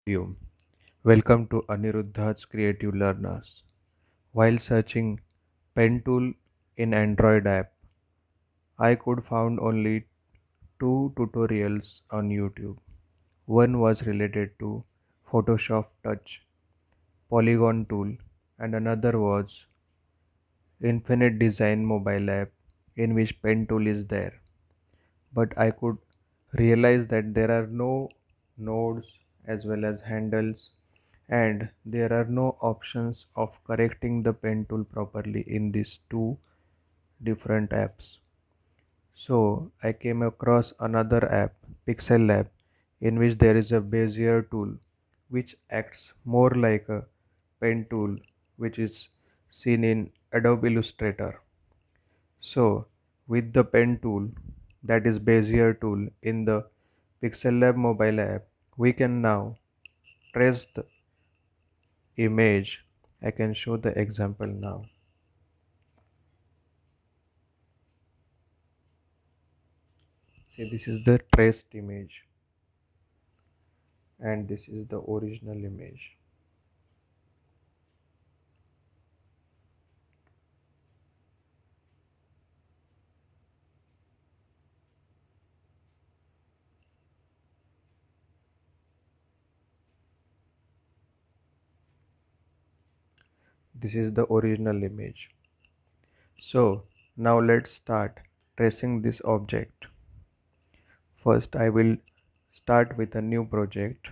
You. Welcome to Aniruddha's Creative Learners. While searching pen tool in Android app, I could found only two tutorials on YouTube. One was related to Photoshop Touch, Polygon tool, and another was Infinite Design mobile app in which pen tool is there. But I could realize that there are no nodes as well as handles, and there are no options of correcting the pen tool properly in these two different apps. So I came across another app, Pixel Lab, in which there is a Bezier tool which acts more like a pen tool which is seen in Adobe Illustrator. So, with the pen tool, that is Bezier tool in the Pixel Lab mobile app, we can now trace the image. I can show the example now. See, this is the traced image, and this is the original image. This is the original image. So, now let's start tracing this object. First, I will start with a new project.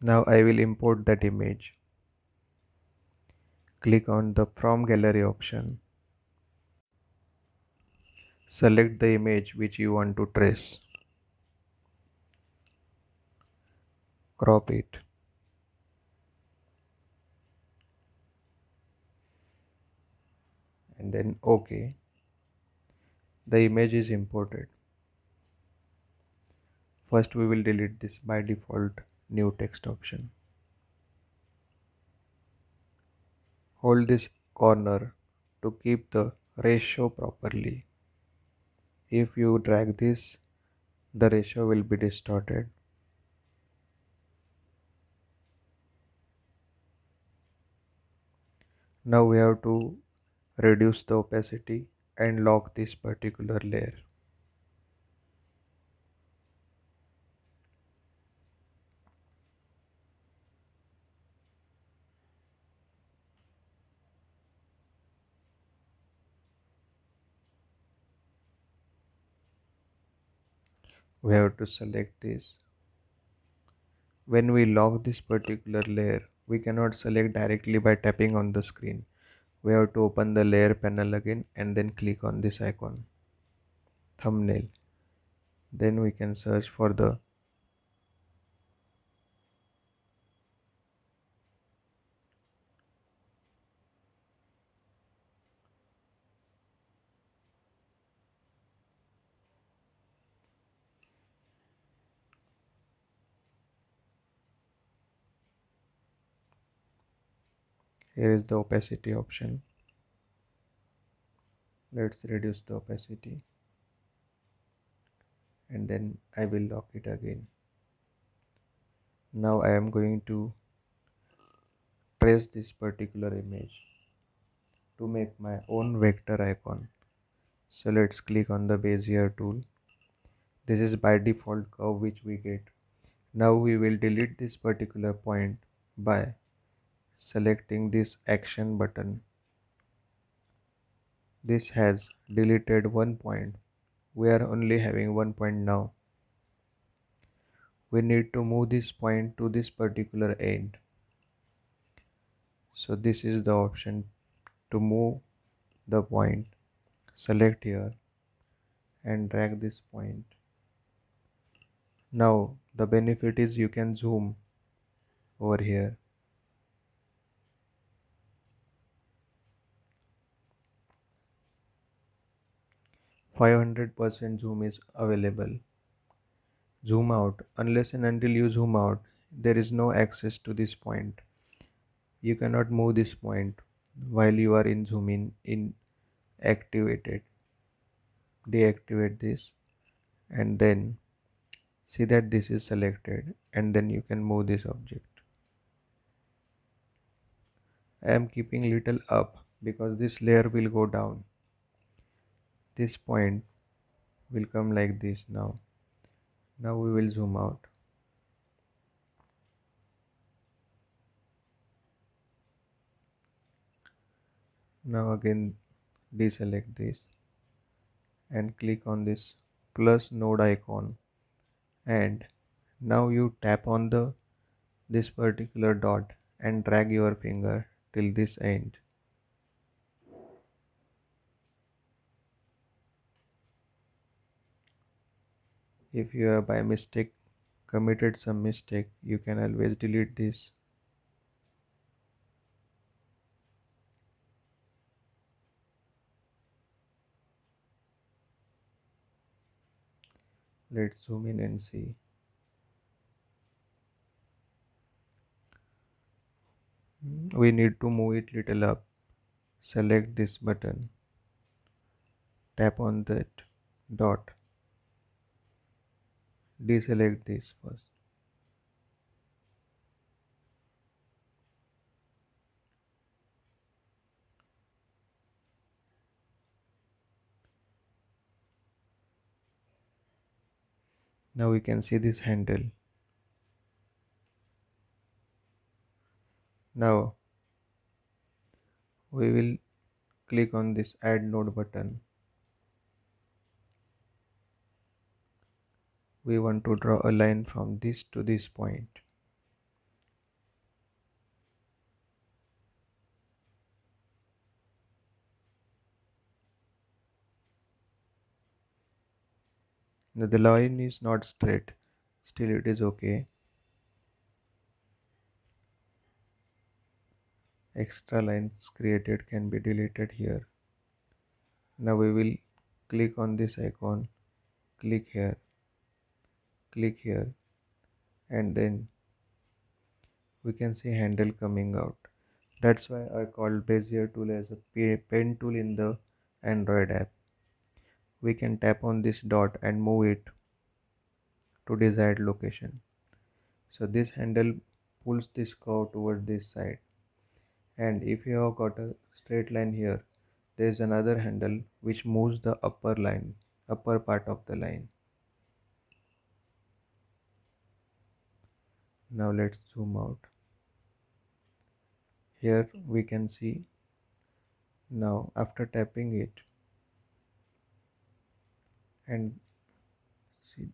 Now I will import that image. Click on the From Gallery option. Select the image which you want to trace. Crop it. And then OK. The image is imported. First we will delete this by default new text option. Hold this corner to keep the ratio properly. If you drag this, the ratio will be distorted. Now we have to reduce the opacity and lock this particular layer. We have to select this. When we lock this particular layer, we cannot select directly by tapping on the screen. We have to open the layer panel again and then click on this icon, thumbnail. Then we can search for the here is the opacity option. Let's reduce the opacity and then I will lock it again. Now I am going to trace this particular image to make my own vector icon. So let's click on the Bezier tool. This is by default curve which we get. Now we will delete this particular point by selecting this action button. This has deleted one point. We are only having one point now. We need to move this point to this particular end. So this is the option to move the point. Select here and drag this point. Now the benefit is you can zoom over here. 500% zoom is available. Zoom out. Unless and until you zoom out, there is no access to this point. You cannot move this point while you are in zoom in activated. deactivate this, and then see that this is selected, and then you can move this object. I am keeping little up because this layer will go down. This point will come like this now. Now we will zoom out. Now again deselect this and click on this plus node icon, and now you tap on this particular dot and drag your finger till this end. If you have by mistake committed some mistake, you can always delete this. Let's zoom in and see. We need to move it little up. Select this button, tap on that dot, deselect this first. Now we can see this handle. Now we will click on this add node button. We want to draw a line from this to this point. Now the line is not straight, still it is okay. Extra lines created can be deleted here. Now we will click on this icon, click here, and then we can see handle coming out. That's why I called Bezier tool as a pen tool in the Android app. We can tap on this dot and move it to desired location. So this handle pulls this curve toward this side. And if you have got a straight line here, there is another handle which moves the upper part of the line. Now let's zoom out. Here we can see, now after tapping it and see,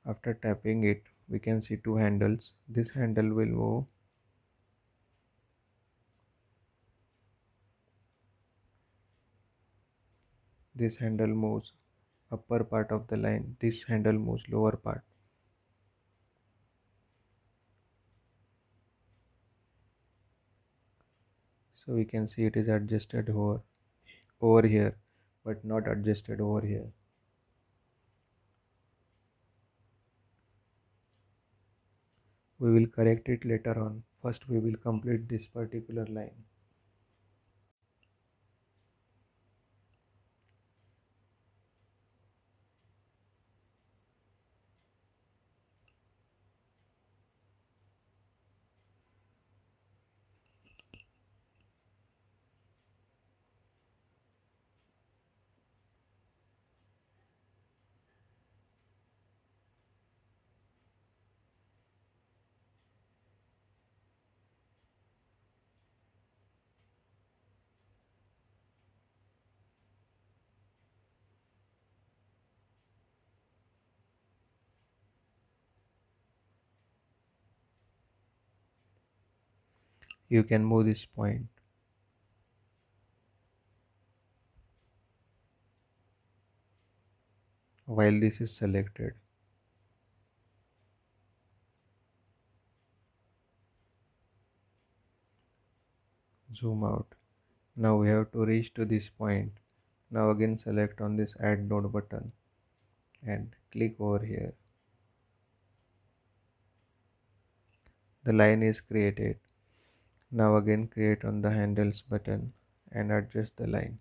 after tapping it we can see two handles. This handle will move, this handle moves upper part of the line, this handle moves lower part. So we can see it is adjusted over here, but not adjusted over here. We will correct it later on. First we will complete this particular line. You can move this point. While this is selected, zoom out. Now we have to reach to this point. Now again select on this add node button and click over here. The line is created. Now again create on the handles button and adjust the line.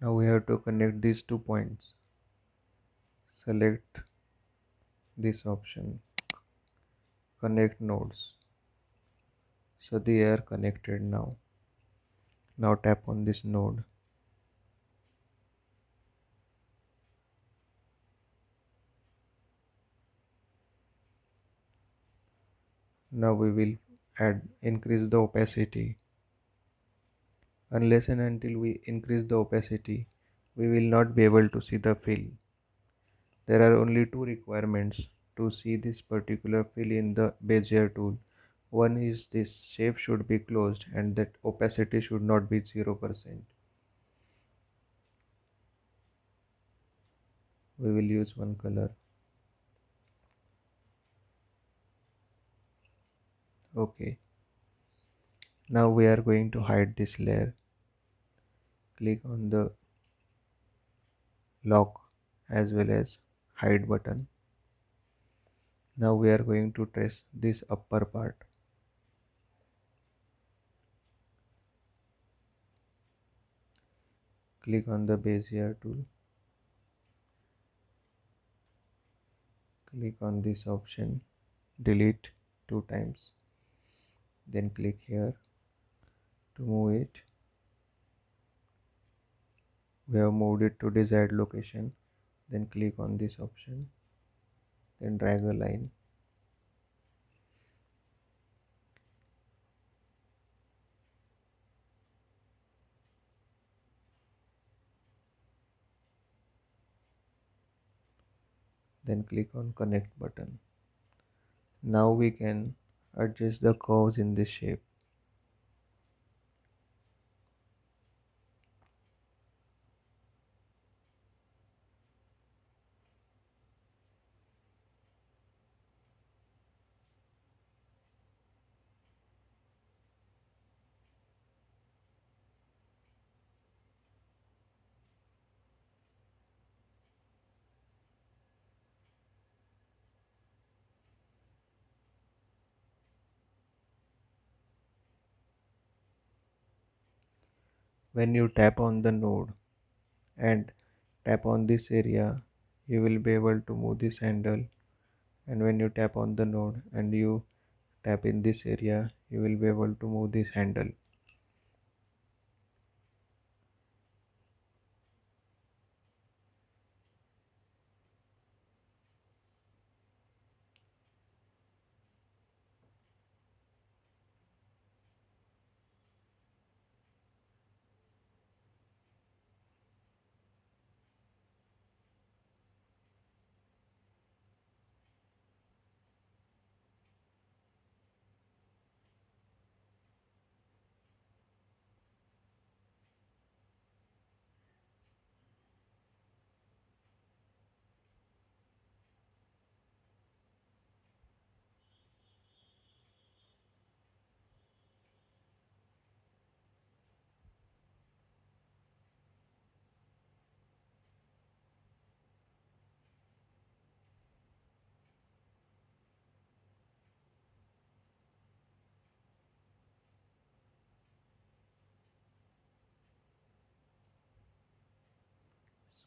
Now we have to connect these 2 points. Select this option, connect nodes. So they are connected now. Now tap on this node. Now we will increase the opacity. Unless and until we increase the opacity, we will not be able to see the fill. There are only two requirements to see this particular fill in the Bezier tool. One is this shape should be closed and that opacity should not be 0%. We will use one color. Okay. Now we are going to hide this layer. Click on the lock as well as hide button. Now we are going to trace this upper part. Click on the Bezier tool. Click on this option, delete 2 times. Then click here to move it. We have moved it to desired location. Then click on this option. Then drag a line. Then click on connect button. Now we can adjust the curves in this shape. When you tap on the node and tap on this area, you will be able to move this handle. And when you tap on the node and you tap in this area, you will be able to move this handle.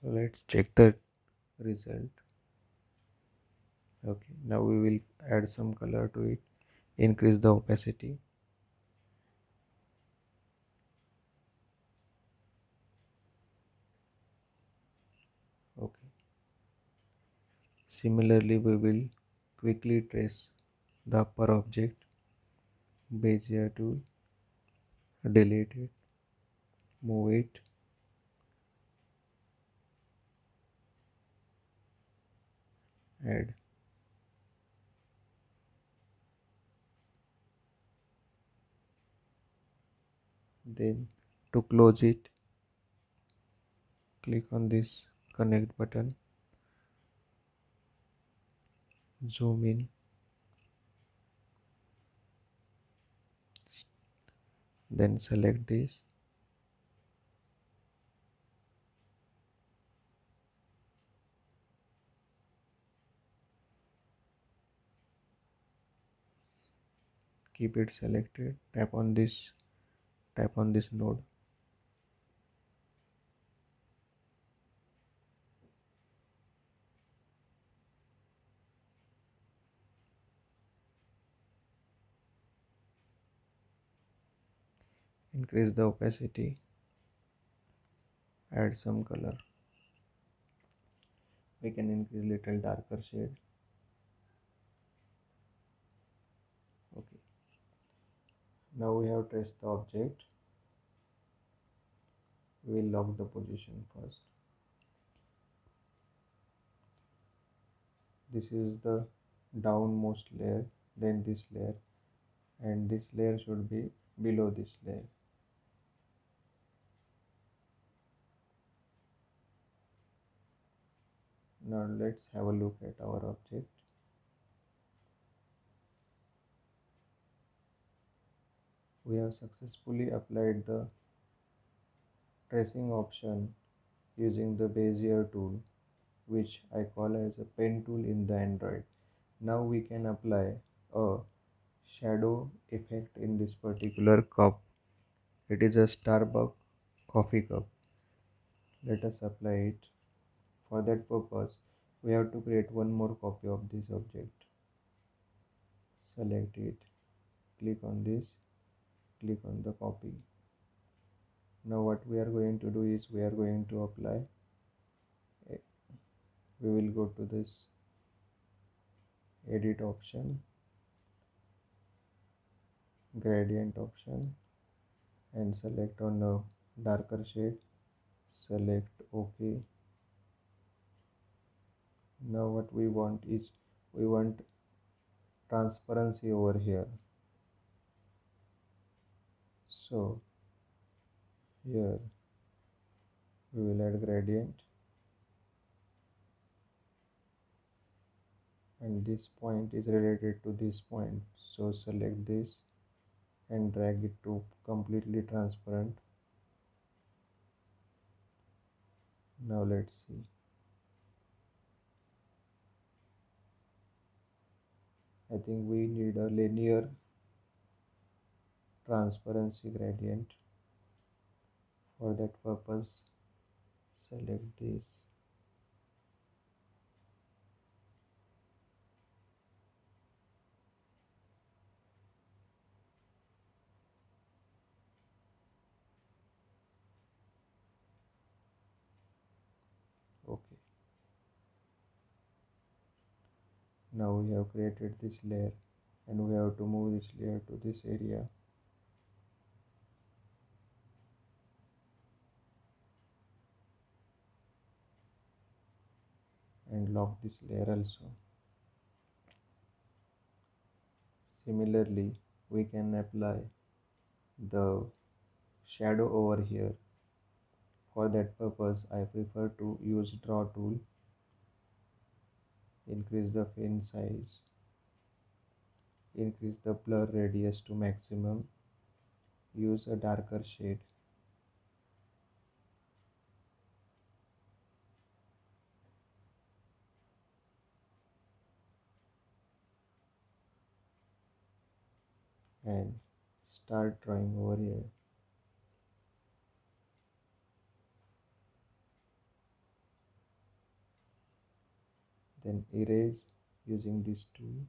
So let's check the result. Okay, now we will add some color to it, increase the opacity. Okay, similarly we will quickly trace the upper object. Bezier tool, delete it, move it, add. Then to close it, click on this connect button, zoom in, then select this, keep it selected, tap on this node. Increase the opacity, add some color. We can increase little darker shade. Okay, now we have traced the object. We will lock the position first. This is the downmost layer, then this layer, and this layer should be below this layer. Now let's have a look at our object. We have successfully applied the tracing option using the Bezier tool, which I call as a pen tool in the Android. Now we can apply a shadow effect in this particular cup. It is a Starbucks coffee cup. Let us apply it. For that purpose, we have to create one more copy of this object. Select it, click on this, click on the copy. Now what we are going to do is we are going to apply. We will go to this edit option, gradient option, and select on a darker shade. Select OK. Now what we want is we want transparency over here. So here we will add gradient, and this point is related to this point, so select this and drag it to completely transparent. Now let's see. I think we need a linear transparency gradient. For that purpose, select this. Okay. Now we have created this layer, and we have to move this layer to this area. And lock this layer also. Similarly, we can apply the shadow over here. For that purpose, I prefer to use draw tool. Increase the pen size, increase the blur radius to maximum, use a darker shade. And start drawing over here. Then erase using this tool.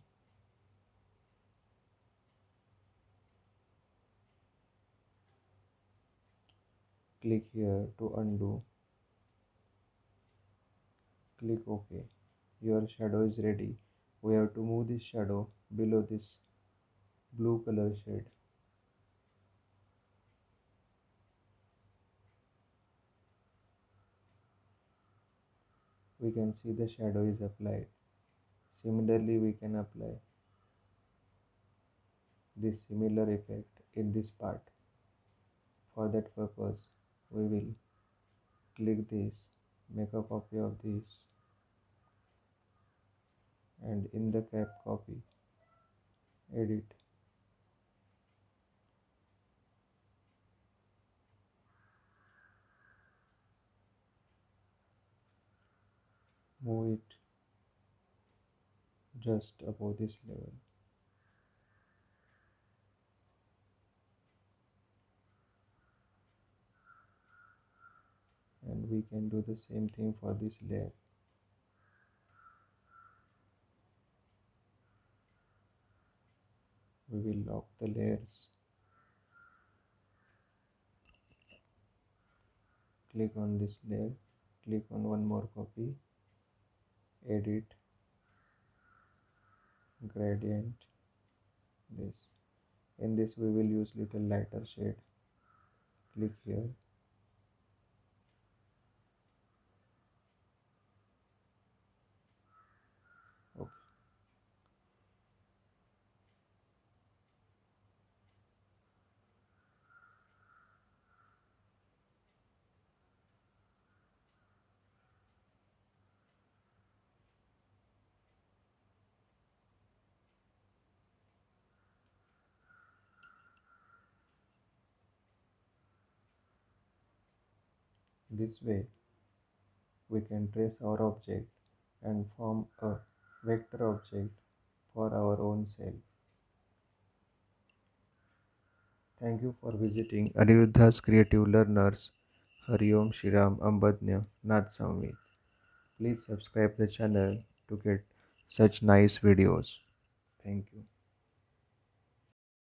Click here to undo. Click OK. Your shadow is ready. We have to move this shadow below this blue color shade. We can see the shadow is applied. Similarly, we can apply this similar effect in this part. For that purpose, we will click this, make a copy of this, and in the cap copy, edit. Move it just above this level. And we can do the same thing for this layer. We will lock the layers. Click on this layer, click on one more copy, edit, gradient, this. In this we will use little lighter shade. Click here. Okay. This way we can trace our object and form a vector object for our own self. Thank you for visiting Aniruddha's Creative Learners. Hari Om Shriram Ambadnya Nath Samvit. Please subscribe the channel to get such nice videos. Thank you.